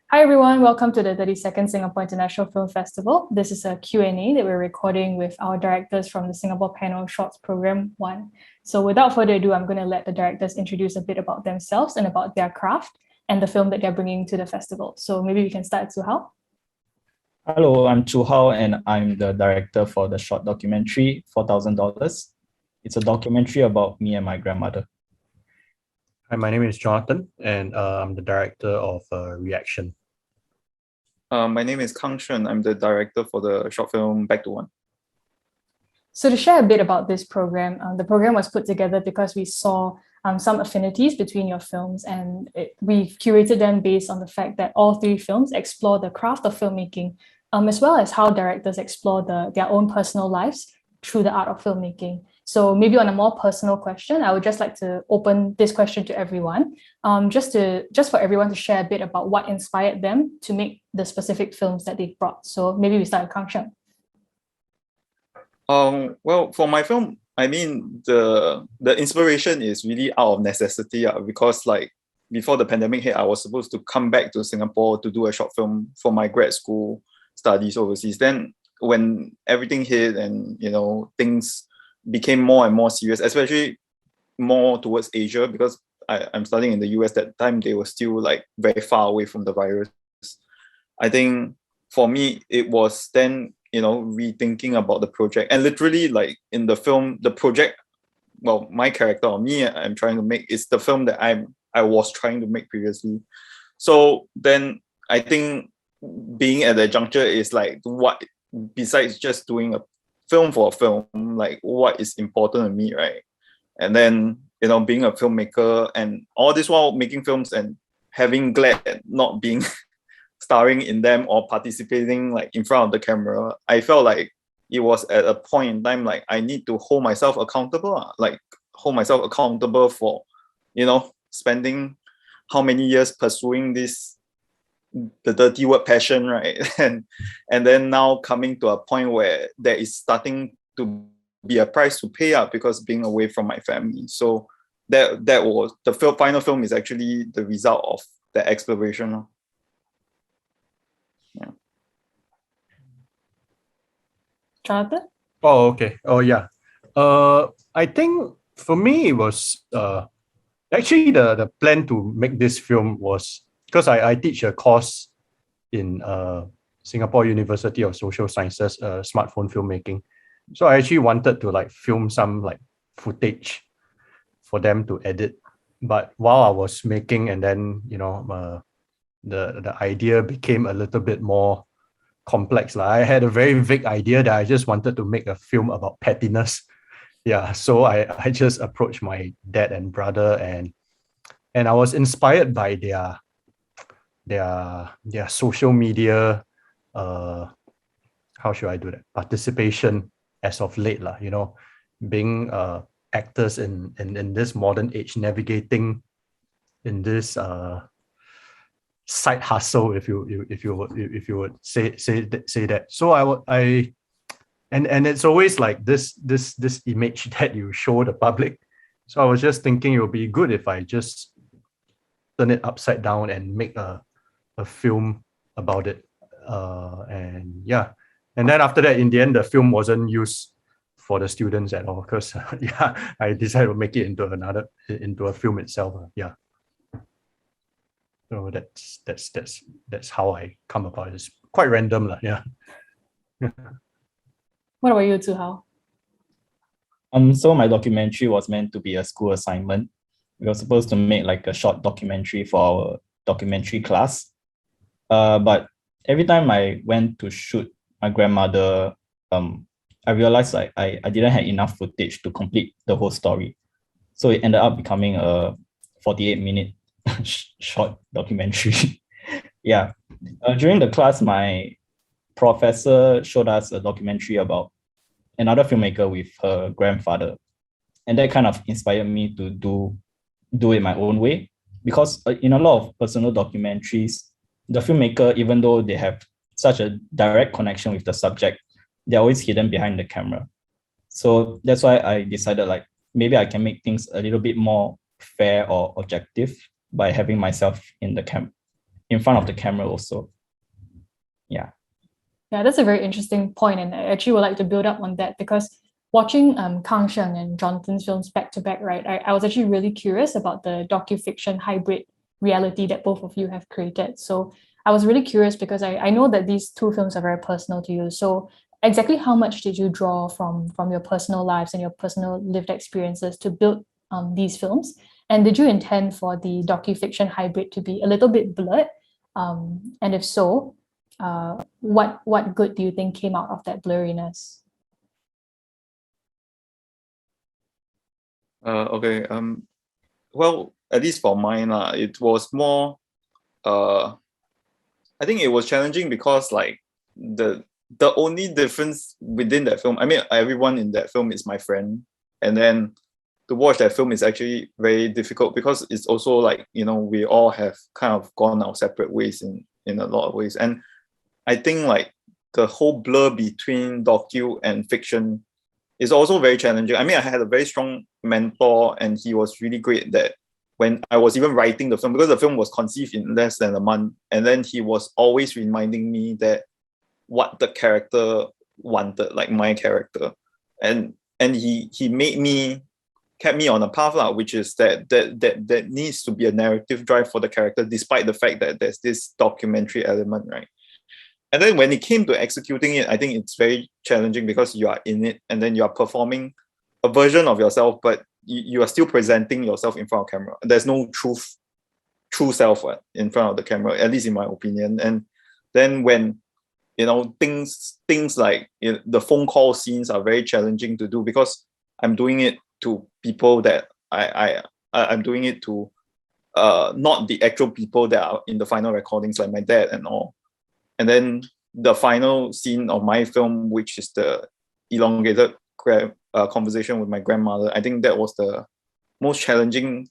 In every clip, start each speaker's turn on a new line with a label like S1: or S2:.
S1: Hi everyone, welcome to the 32nd Singapore International Film Festival. This is a Q&A that we're recording with our directors from the Singapore Panorama Shorts Programme 1. So without further ado, I'm going to let the directors introduce a bit about themselves and about their craft and the film that they're bringing to the festival. So maybe we can start, Zu Hao.
S2: Hello, I'm Choo and I'm the director for the short documentary, $4,000. It's a documentary about me and my grandmother.
S3: Hi, my name is Jonathan, and I'm the director of Reaction.
S4: My name is Kang Sheng. I'm the director for the short film Back to One.
S1: So to share a bit about this program, the program was put together because we saw some affinities between your films, and we've curated them based on the fact that all three films explore the craft of filmmaking, as well as how directors explore their own personal lives through the art of filmmaking. So maybe on a more personal question, I would just like to open this question to everyone, just for everyone to share a bit about what inspired them to make the specific films that they brought. So maybe we start with Kang Sheng.
S4: Well, for my film, I mean, the inspiration is really out of necessity because like before the pandemic hit, I was supposed to come back to Singapore to do a short film for my grad school studies overseas. Then when everything hit and, things became more and more serious, especially more towards Asia, because I'm studying in the US that time, they were still like very far away from the virus. I think for me, it was then, rethinking about the project. And literally like in the film, the project, well, my character or me, I'm trying to make is the film that I was trying to make previously. So then I think being at that juncture is like what, besides just doing a film for a film, like what is important to me, right? And then, being a filmmaker and all this while making films and having glad not being starring in them or participating like in front of the camera, I felt like it was at a point in time like I need to hold myself accountable, for, spending how many years pursuing the dirty word passion, right? and then now coming to a point where there is starting to be a price to pay up because being away from my family. So that was the final film is actually the result of the exploration. Yeah.
S1: Jonathan?
S3: Oh, okay. Oh, yeah. I think for me, it was actually the plan to make this film was because I teach a course in Singapore University of Social Sciences, smartphone filmmaking. So I actually wanted to like film some like footage for them to edit. But while I was making, and then the idea became a little bit more complex. I had a very vague idea that I just wanted to make a film about pettiness. Yeah, so I just approached my dad and brother, and I was inspired by their social media, how should I do that, participation as of late, being actors in this modern age, navigating in this side hustle, if you would say that. So and it's always like this image that you show the public. So I was just thinking it would be good if I just turn it upside down and make a film about it. And then after that, in the end, the film wasn't used for the students at all because I decided to make it into a film itself. So that's how I come about it. It's quite random, yeah.
S1: What about you, Zu Hao?
S2: So my documentary was meant to be a school assignment. We were supposed to make like a short documentary for our documentary class. But every time I went to shoot my grandmother, I realized like I didn't have enough footage to complete the whole story. So it ended up becoming a 48-minute short documentary. Yeah. During the class, my professor showed us a documentary about another filmmaker with her grandfather. And that kind of inspired me to do it my own way. Because in a lot of personal documentaries, the filmmaker, even though they have such a direct connection with the subject, they're always hidden behind the camera. So that's why I decided like maybe I can make things a little bit more fair or objective by having myself in the in front of the camera also. Yeah.
S1: Yeah, that's a very interesting point, and I actually would like to build up on that because watching Kang Sheng and Jonathan's films back to back, right, I was actually really curious about the docufiction hybrid reality that both of you have created. So I was really curious because I know that these two films are very personal to you. So exactly how much did you draw from your personal lives and your personal lived experiences to build these films? And did you intend for the docufiction hybrid to be a little bit blurred? And if so, what good do you think came out of that blurriness?
S4: Okay. Well, at least for mine, it was more. I think it was challenging because like the only difference within that film, I mean, everyone in that film is my friend, and then to watch that film is actually very difficult because it's also like, you know, we all have kind of gone our separate ways in a lot of ways, and I think like the whole blur between docu and fiction is also very challenging. I mean, I had a very strong mentor, and he was really great that when I was even writing the film, because the film was conceived in less than a month, and then he was always reminding me that what the character wanted, like my character, and he made me, kept me on a path, which is that needs to be a narrative drive for the character, despite the fact that there's this documentary element, right? And then when it came to executing it, I think it's very challenging because you are in it and then you are performing a version of yourself, but you are still presenting yourself in front of camera. There's no true self in front of the camera, at least in my opinion. And then when, you know, things like, you know, the phone call scenes are very challenging to do because I'm doing it to people that I'm doing it to not the actual people that are in the final recordings, like my dad and all. And then the final scene of my film, which is the elongated conversation with my grandmother, I think that was the most challenging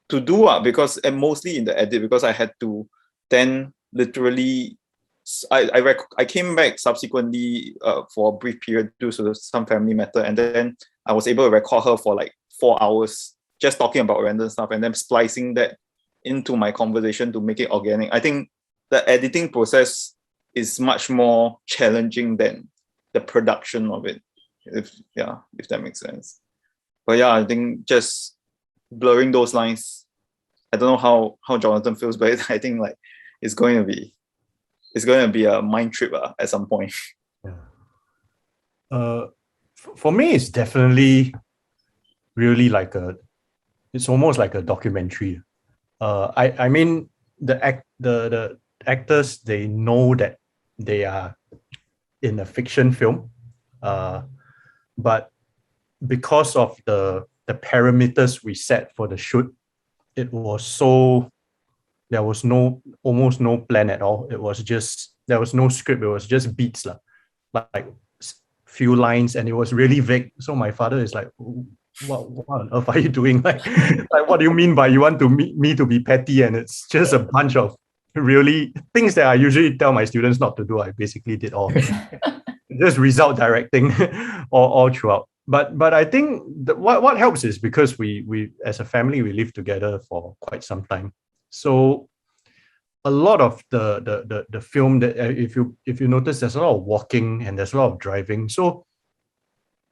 S4: to do because, and mostly in the edit, because I had to then literally, I came back subsequently for a brief period due to some family matter, and then I was able to record her for like 4 hours just talking about random stuff and then splicing that into my conversation to make it organic. I think the editing process is much more challenging than the production of it, if that makes sense. But yeah, I think just blurring those lines, I don't know how Jonathan feels, but I think like it's going to be a mind trip at some point.
S3: Yeah. For me, it's definitely really like it's almost like a documentary. I mean, the actors, they know that they are in a fiction film, but because of the parameters we set for the shoot, it was so, there was almost no plan at all. It was just, there was no script. It was just beats, like few lines, and it was really vague. So my father is like, what on earth are you doing? Like what do you mean by you want me to be petty? And it's just a bunch of really things that I usually tell my students not to do. I basically did all. Just result directing all throughout. But I think what helps is because we as a family, we live together for quite some time. So a lot of the film, that if you notice, there's a lot of walking and there's a lot of driving. So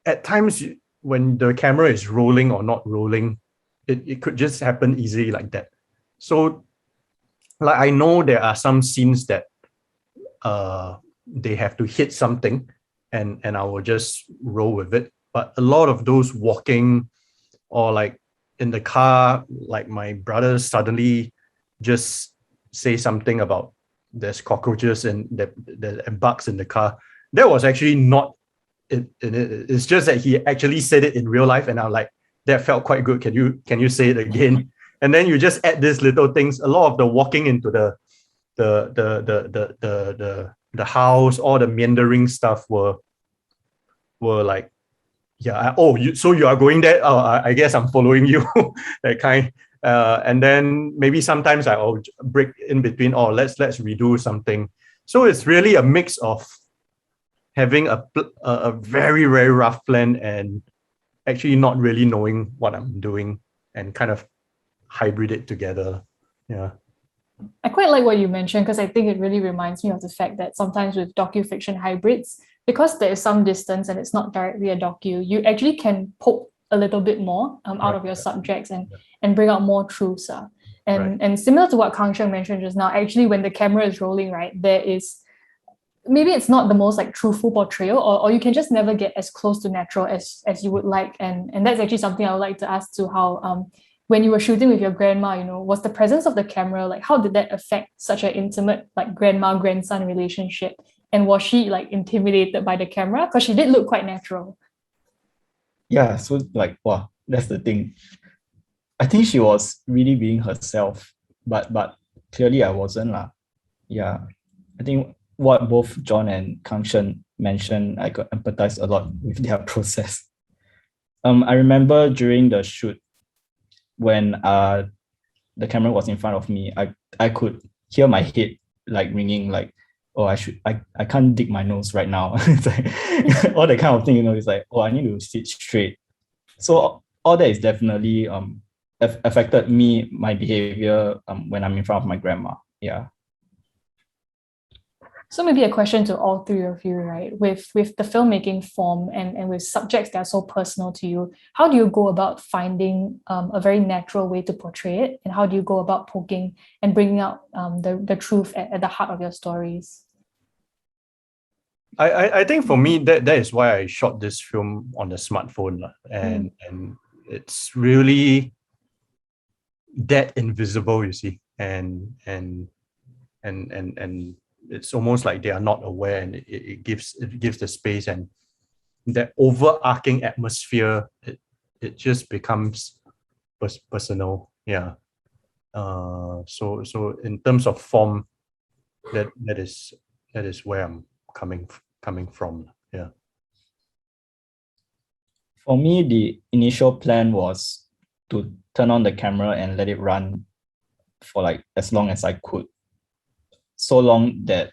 S3: at times when the camera is rolling or not rolling, it could just happen easily like that. So like I know there are some scenes that they have to hit something and I will just roll with it. But a lot of those walking or like in the car, like my brother suddenly just say something about there's cockroaches and there bugs in the car. That was actually not it. It's just that he actually said it in real life, and I'm like, that felt quite good. Can you say it again? And then you just add these little things. A lot of the walking into the house, all the meandering stuff were like, yeah, so you are going there? Oh, I guess I'm following you, that kind. And then maybe sometimes I'll break in between. Oh, let's redo something. So it's really a mix of having a very, very rough plan and actually not really knowing what I'm doing and kind of hybrid it together. Yeah.
S1: I quite like what you mentioned because I think it really reminds me of the fact that sometimes with docufiction hybrids, because there is some distance and it's not directly a docu, you actually can poke a little bit more out of your subjects and bring out more truths. And similar to what Kang Sheng mentioned just now, actually when the camera is rolling, right, there is maybe it's not the most like truthful portrayal, or you can just never get as close to natural as you would like. And that's actually something I would like to ask to how when you were shooting with your grandma, was the presence of the camera, like how did that affect such an intimate like grandma-grandson relationship? And was she like intimidated by the camera? Because she did look quite natural.
S2: Yeah, so like, wow, that's the thing. I think she was really being herself, but clearly I wasn't lah. Yeah, I think what both John and Kang Sheng mentioned, I could empathize a lot with their process. I remember during the shoot when the camera was in front of me, I could hear my head like ringing, like, oh, I can't dig my nose right now. It's like all that kind of thing, it's like, oh, I need to sit straight. So all that is definitely affected me, my behavior when I'm in front of my grandma. Yeah.
S1: So maybe a question to all three of you, right? With the filmmaking form and with subjects that are so personal to you, how do you go about finding a very natural way to portray it? And how do you go about poking and bringing out the truth at the heart of your stories?
S3: I think for me that is why I shot this film on the smartphone, and it's really that invisible, you see, and it's almost like they are not aware, and it gives the space and that overarching atmosphere. It just becomes personal. Yeah. So in terms of form, that is where I'm coming from. Yeah.
S2: For me, the initial plan was to turn on the camera and let it run for like as long as I could, so long that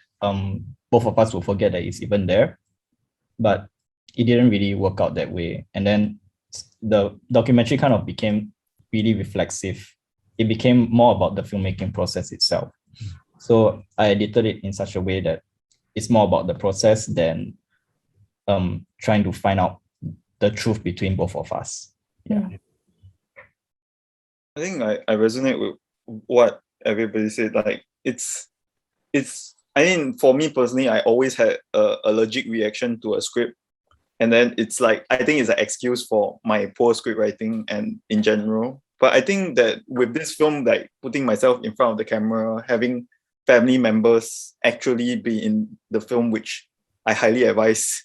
S2: both of us will forget that it's even there. But it didn't really work out that way. And then the documentary kind of became really reflexive. It became more about the filmmaking process itself. So I edited it in such a way that it's more about the process than trying to find out the truth between both of us. Yeah.
S4: I think I resonate with what everybody said. Like it's I mean, for me personally, I always had a allergic reaction to a script. And then it's like, I think it's an excuse for my poor script writing and in general. But I think that with this film, like putting myself in front of the camera, having family members actually be in the film, which I highly advise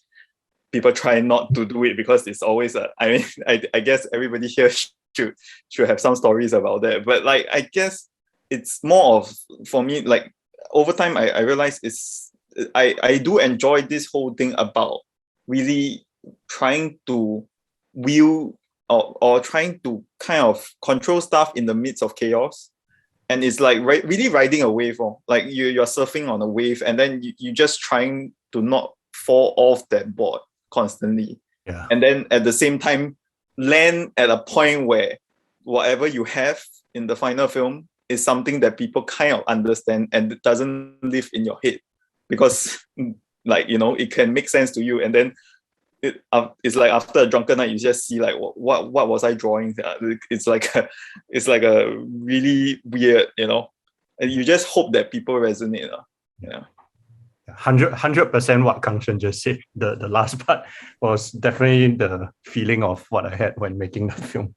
S4: people try not to do it, because it's always I guess everybody here should have some stories about that. But like, I guess it's more of, for me, like over time, I realized I do enjoy this whole thing about really trying to wheel or trying to kind of control stuff in the midst of chaos. And it's like really riding a wave, like you're surfing on a wave, and then you just trying to not fall off that board constantly.
S3: Yeah.
S4: And then at the same time, land at a point where whatever you have in the final film is something that people kind of understand and it doesn't live in your head, because like, it can make sense to you. And then it's like after a drunken night, you just see like, what was I drawing? It's like a really weird, and you just hope that people resonate. Yeah.
S3: 100% what Kang Sheng just said. The last part was definitely the feeling of what I had when making the film.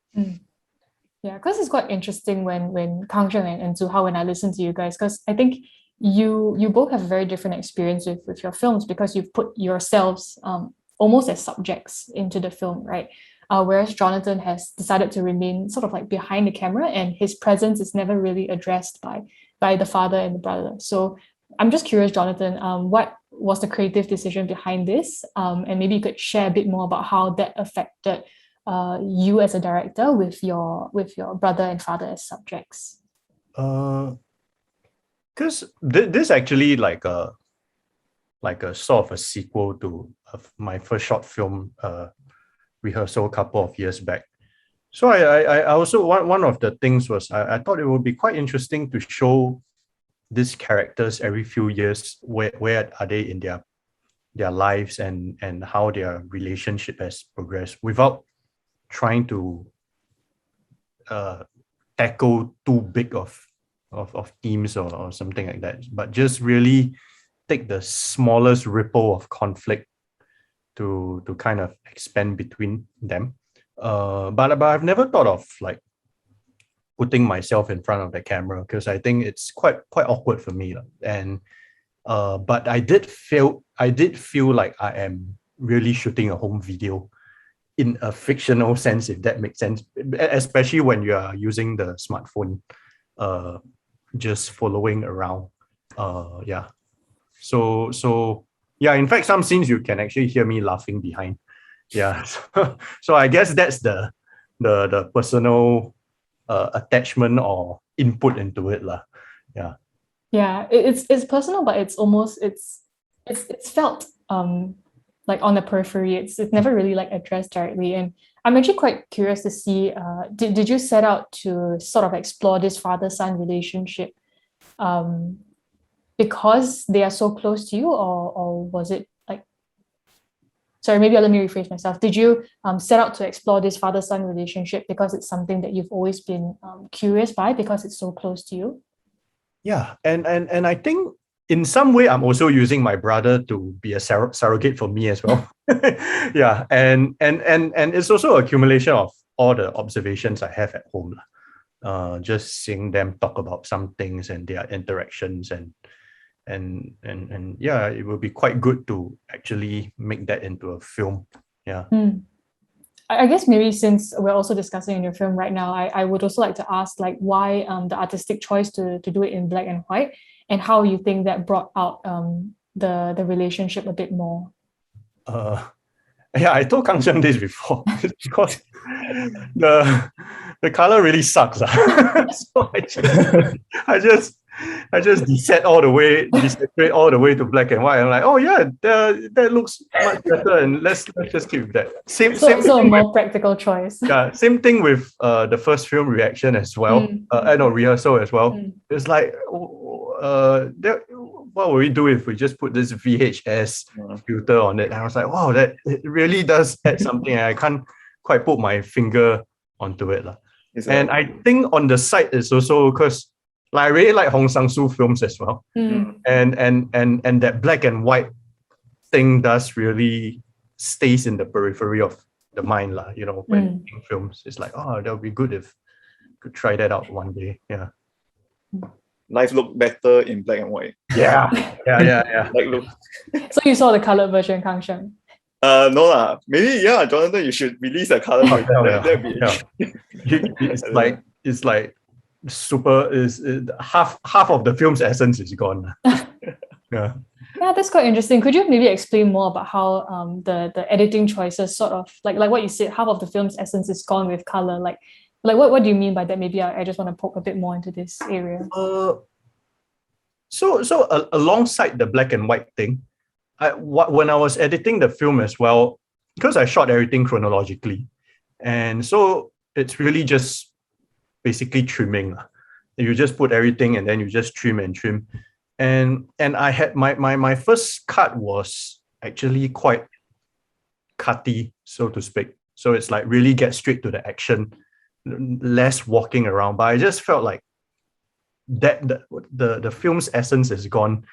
S1: Yeah, because it's quite interesting when Kang Sheng and Zu Hao, when I listen to you guys, because I think you both have a very different experience with your films, because you've put yourselves almost as subjects into the film, right? Whereas Jonathan has decided to remain sort of like behind the camera, and his presence is never really addressed by the father and the brother. So I'm just curious, Jonathan, what was the creative decision behind this? And maybe you could share a bit more about how that affected you as a director with your brother and father as subjects.
S3: Because this actually like a sort of a sequel to my first short film, Rehearsal, a couple of years back. So I also, one of the things was I thought it would be quite interesting to show these characters every few years, where are they in their lives and how their relationship has progressed, without trying to tackle too big of themes or something like that, but just really take the smallest ripple of conflict to kind of expand between them. But I've never thought of like putting myself in front of the camera, because I think it's quite awkward for me. And but I did feel like I am really shooting a home video in a fictional sense, if that makes sense, especially when you are using the smartphone, just following around. Yeah. So yeah, in fact, some scenes you can actually hear me laughing behind. Yeah. So I guess that's the personal attachment or input into it lah. Yeah.
S1: Yeah, it's personal, but it's almost it's felt like on the periphery. It's never really like addressed directly. And I'm actually quite curious to see, did you set out to sort of explore this father-son relationship because they are so close to you, or was it like, sorry, maybe let me rephrase myself. Did you set out to explore this father-son relationship because it's something that you've always been curious by, because it's so close to you?
S3: Yeah, and I think in some way I'm also using my brother to be a surrogate for me as well. Yeah, and it's also accumulation of all the observations I have at home. Just seeing them talk about some things and their interactions, and yeah, it will be quite good to actually make that into a film. Yeah.
S1: I guess maybe since we're also discussing in your film right now, I would also like to ask like why the artistic choice to do it in black and white, and how you think that brought out the relationship a bit more.
S3: Yeah, I told Kang Sheng this before because the color really sucks. So I just desaturated all the way to black and white. I'm like, oh yeah, that looks much better, and let's just keep that. Same
S1: So a more practical choice.
S3: Yeah, same thing with the first film reaction as well. Rehearsal as well. It's like, what will we do if we just put this VHS filter on it? And I was like, wow, that it really does add something, and I can't quite put my finger onto it. And I think on the side it's also because like I really like Hong Sang-soo films as well. And that black and white thing does really stays in the periphery of the mind, when making films. It's like, oh, that would be good if could try that out one day. Yeah.
S4: Life look better in black and white.
S3: Yeah.
S4: Like look.
S1: So you saw the colored version, Kang Sheng?
S4: No lah. Maybe Jonathan, you should release a color version.
S3: It's like super is half of the film's essence is gone. Yeah.
S1: Yeah, that's quite interesting. Could you maybe explain more about how the editing choices sort of like what you said, half of the film's essence is gone with color? Like what do you mean by that? Maybe I just want to poke a bit more into this area.
S3: So alongside the black and white thing, when I was editing the film as well, because I shot everything chronologically, and so it's really just basically trimming. You just put everything and then you just trim and trim. And I had my first cut was actually quite cutty, so to speak. So it's like really get straight to the action, less walking around. But I just felt like that the film's essence is gone,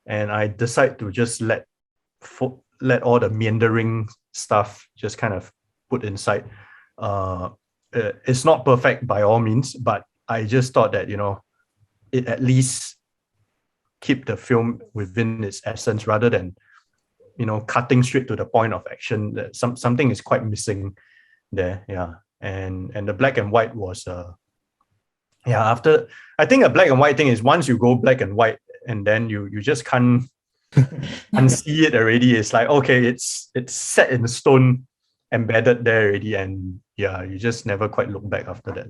S3: and I decide to just let all the meandering stuff just kind of put inside. It's not perfect by all means, but I just thought that it at least keep the film within its essence rather than cutting straight to the point of action. That something is quite missing there. Yeah. And the black and white was after, I think a black and white thing is once you go black and white and then you just can't see it already. It's like, okay, it's set in stone, embedded there already, and you just never quite look back after that.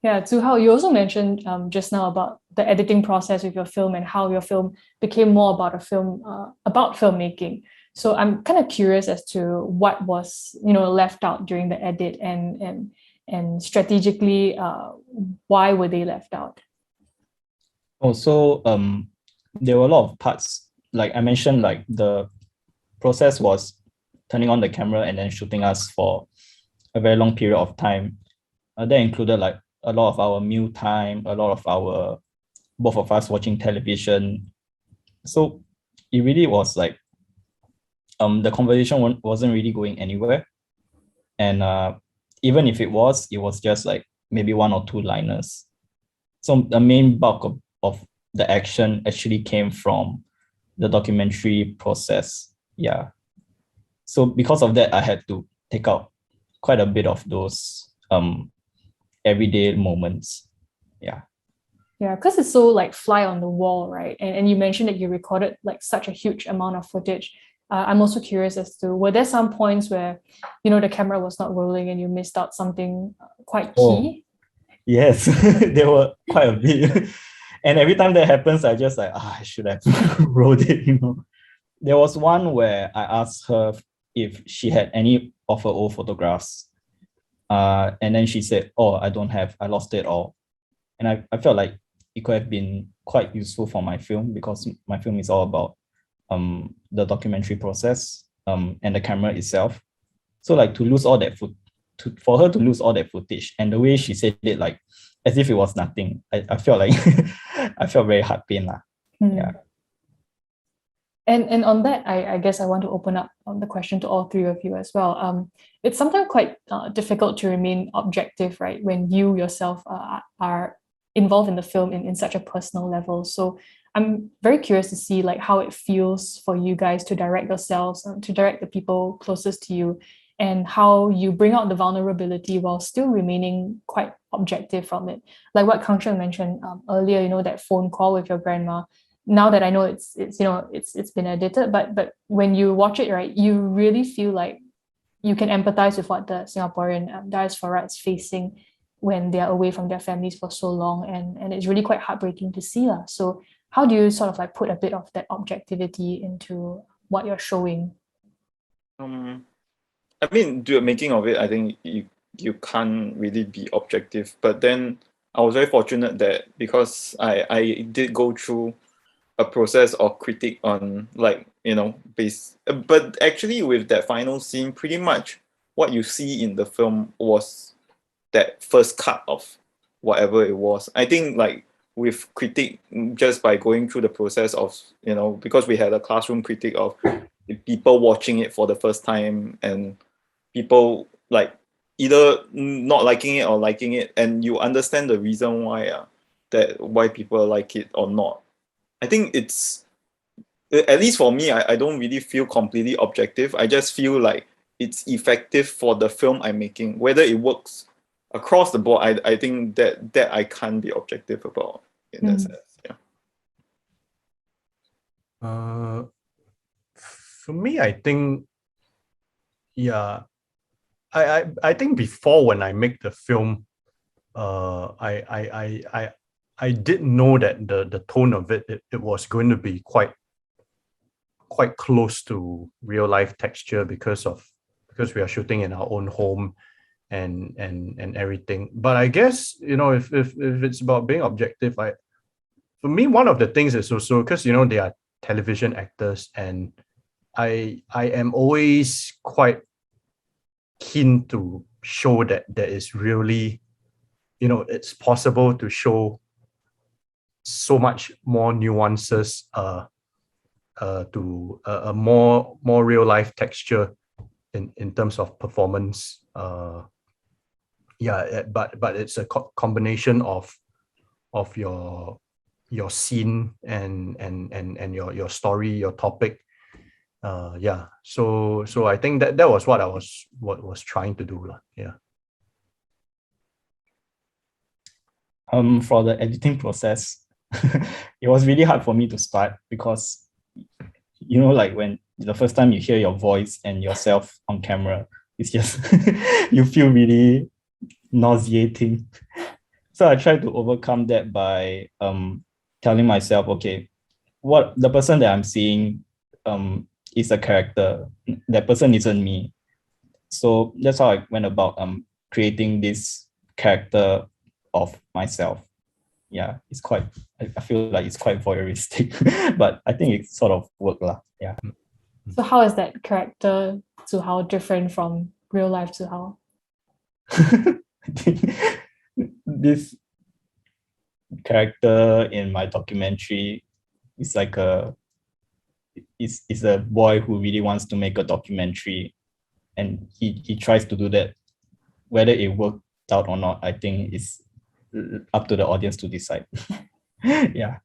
S1: Yeah, Zu Hao, you also mentioned just now about the editing process with your film and how your film became more about a film about filmmaking. So I'm kind of curious as to what was left out during the edit, and strategically why were they left out?
S2: Also, there were a lot of parts, like I mentioned, like the process was turning on the camera and then shooting us for a very long period of time. That included like a lot of our meal time, a lot of our both of us watching television. So it really was like the conversation wasn't really going anywhere. And even if it was just like maybe one or two liners. So the main bulk of the action actually came from the documentary process. Yeah. So because of that, I had to take out quite a bit of those everyday moments. Yeah.
S1: Yeah, because it's so like fly on the wall, right? And you mentioned that you recorded like such a huge amount of footage. I'm also curious as to, were there some points where, the camera was not rolling and you missed out something quite key?
S2: Yes, there were quite a bit. And every time that happens, I just like, I should have rolled it. There was one where I asked her if she had any of her old photographs. And then she said, oh, I don't have, I lost it all. And I felt like it could have been quite useful for my film, because my film is all about the documentary process and the camera itself. So like to lose all that for her to lose all that footage, and the way she said it, like as if it was nothing, I felt like I felt very heart pain lah. Yeah.
S1: And on that, I guess I want to open up the question to all three of you as well. It's sometimes quite difficult to remain objective, right, when you yourself are involved in the film in such a personal level. So I'm very curious to see like how it feels for you guys to direct yourselves, to direct the people closest to you, and how you bring out the vulnerability while still remaining quite objective from it. Like what Kang Sheng mentioned earlier, that phone call with your grandma. Now that I know it's been edited, but when you watch it, right, you really feel like you can empathize with what the Singaporean diaspora is facing when they're away from their families for so long, and it's really quite heartbreaking to see. So how do you sort of like put a bit of that objectivity into what you're showing?
S4: I mean, the making of it, I think you can't really be objective. But then I was very fortunate that because I did go through a process of critique on but actually with that final scene, pretty much what you see in the film was that first cut of whatever it was. I think like with critique, just by going through the process of, because we had a classroom critique of people watching it for the first time and people like either not liking it or liking it, and you understand the reason why people like it or not. I think it's, at least for me, I don't really feel completely objective. I just feel like it's effective for the film I'm making. Whether it works across the board, I think that I can't be objective about in that sense. Yeah.
S3: For me, I think, yeah, I think before when I make the film, I did know that the tone of it was going to be quite close to real life texture because we are shooting in our own home and everything. But I guess, if it's about being objective, for me, one of the things is also because they are television actors, and I am always quite keen to show that there is really, it's possible to show so much more nuances to a more real life texture in terms of performance. But it's a combination of your scene and your story, your topic. So I think that was what I was trying to do. Yeah.
S2: For the editing process, it was really hard for me to start because, like when the first time you hear your voice and yourself on camera, it's just, you feel really nauseating. So I tried to overcome that by telling myself, okay, what the person that I'm seeing is a character. That person isn't me. So that's how I went about creating this character of myself. yeah, it's quite, I feel like it's quite voyeuristic, but I think it sort of worked lah. Yeah.
S1: So how is that character Zu Hao different from real life Zu Hao?
S2: I think this character in my documentary is like is a boy who really wants to make a documentary, and he tries to do that. Whether it worked out or not, I think is up to the audience to decide. Yeah.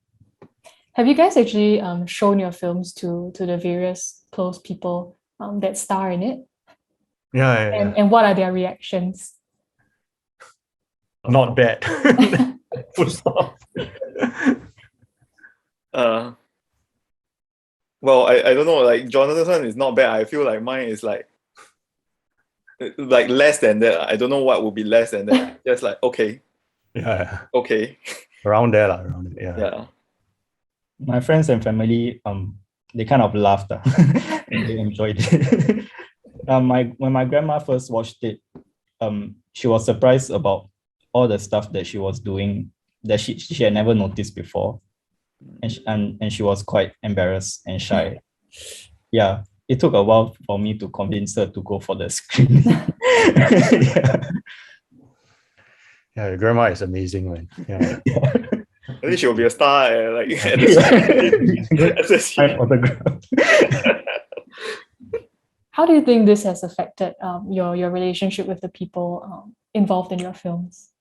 S1: Have you guys actually shown your films to the various close people that star in it?
S3: Yeah.
S1: And what are their reactions?
S3: Not bad. Full stop.
S4: Well, I don't know, like Jonathan is not bad. I feel like mine is like less than that. I don't know what would be less than that. Just like, okay.
S3: Yeah.
S4: Okay.
S3: Around there, around it. Yeah.
S4: Yeah.
S2: My friends and family, they kind of laughed and they enjoyed it. When my grandma first watched it, she was surprised about all the stuff that she was doing that she had never noticed before, and she was quite embarrassed and shy. Yeah, it took a while for me to convince her to go for the screening.
S3: Yeah, your grandma is amazing, man. Yeah.
S4: I think she will be a star at the
S2: Photograph.
S1: How do you think this has affected your relationship with the people involved in your films?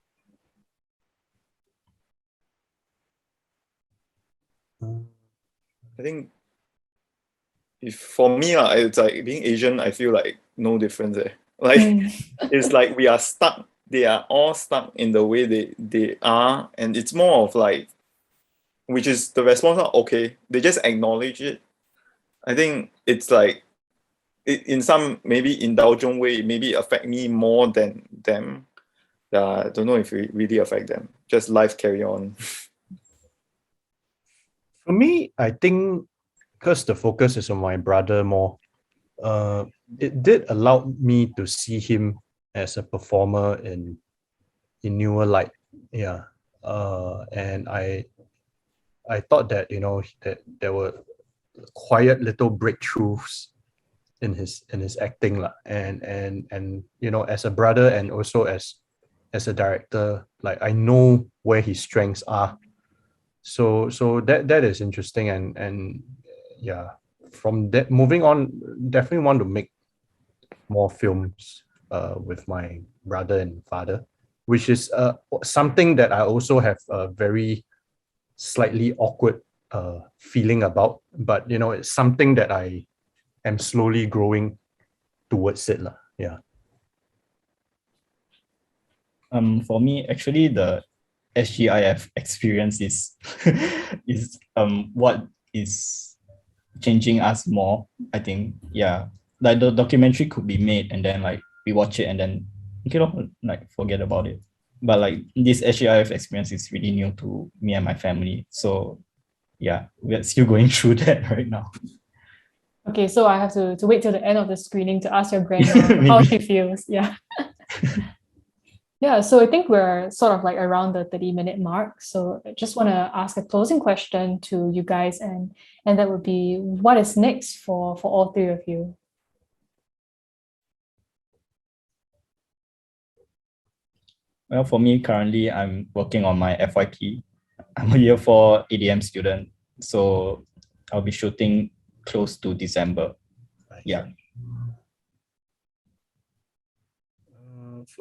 S4: I think if for me, it's like being Asian, I feel like no difference. Like it's like we are stuck. They are all stuck in the way they are, and it's more of like, which is the response of, okay, they just acknowledge it. I think it's like in some maybe indulgent way, maybe affect me more than them. I don't know if it really affect them. Just life carry on.
S3: For me, I think because the focus is on my brother more, it did allow me to see him as a performer in newer light. Yeah. And I thought that, that there were quiet little breakthroughs in his acting lah. And as a brother and also as a director, like I know where his strengths are. So that is interesting, and yeah, from that moving on, definitely want to make more films with my brother and father, which is something that I also have a very slightly awkward feeling about, but it's something that I am slowly growing towards it lah. Yeah.
S2: For me, actually, the SGIF experience is what is changing us more. I think, yeah, like the documentary could be made and then like we watch it and then like forget about it. But like this SGIF experience is really new to me and my family. So yeah, we're still going through that right now.
S1: Okay, so I have to wait till the end of the screening to ask your grandma how she feels. Yeah. Yeah, so I think we're sort of like around the 30-minute mark. So I just want to ask a closing question to you guys, and that would be, what is next for all three of you?
S2: Well, for me, currently, I'm working on my FYP. I'm a year 4 ADM student, so I'll be shooting close to December. Yeah.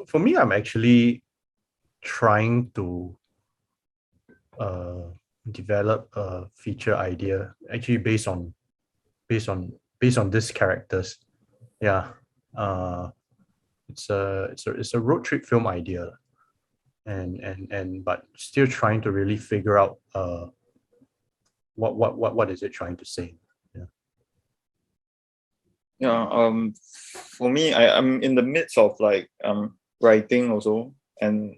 S3: For me, I'm actually trying to develop a feature idea actually based on these characters. Yeah. It's a road trip film idea, and but still trying to really figure out what is it trying to say.
S4: Yeah. For me, I'm in the midst of like writing also, and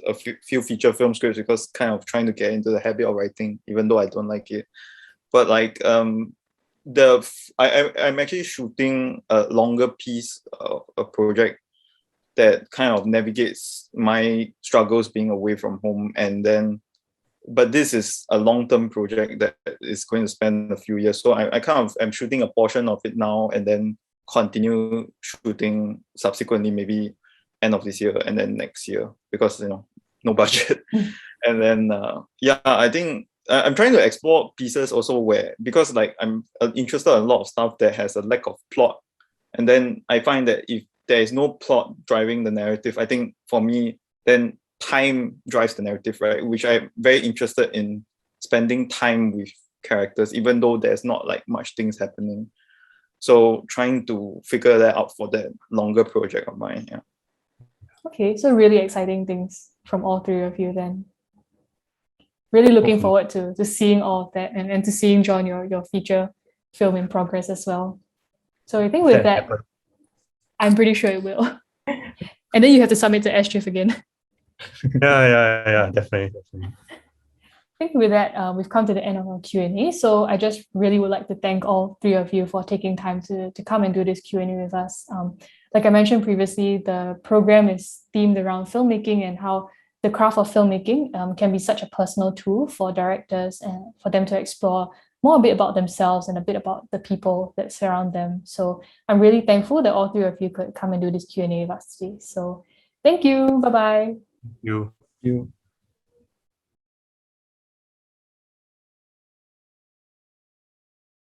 S4: a few feature film scripts, because kind of trying to get into the habit of writing, even though I don't like it. But like I'm actually shooting a longer piece of a project that kind of navigates my struggles being away from home, and then but this is a long-term project that is going to spend a few years. So I kind of am shooting a portion of it now and then continue shooting subsequently, maybe end of this year and then next year, because no budget. And then I think I'm trying to explore pieces also where, because like I'm interested in a lot of stuff that has a lack of plot, and then I find that if there is no plot driving the narrative, I think for me then time drives the narrative, right? Which I'm very interested in, spending time with characters even though there's not like much things happening. So trying to figure that out for that longer project of mine. Yeah.
S1: Okay, so really exciting things from all three of you then. Really looking forward to seeing all of that and to seeing, John, your feature film in progress as well. So I think with that, I'm pretty sure it will. And then you have to submit to SGIFF again.
S3: Yeah, definitely.
S1: I think with that, we've come to the end of our Q&A. So I just really would like to thank all three of you for taking time to come and do this Q&A with us. Like I mentioned previously, the program is themed around filmmaking and how the craft of filmmaking can be such a personal tool for directors and for them to explore more a bit about themselves and a bit about the people that surround them. So I'm really thankful that all three of you could come and do this Q&A with us today. So thank you. Bye-bye.
S3: You.
S2: You.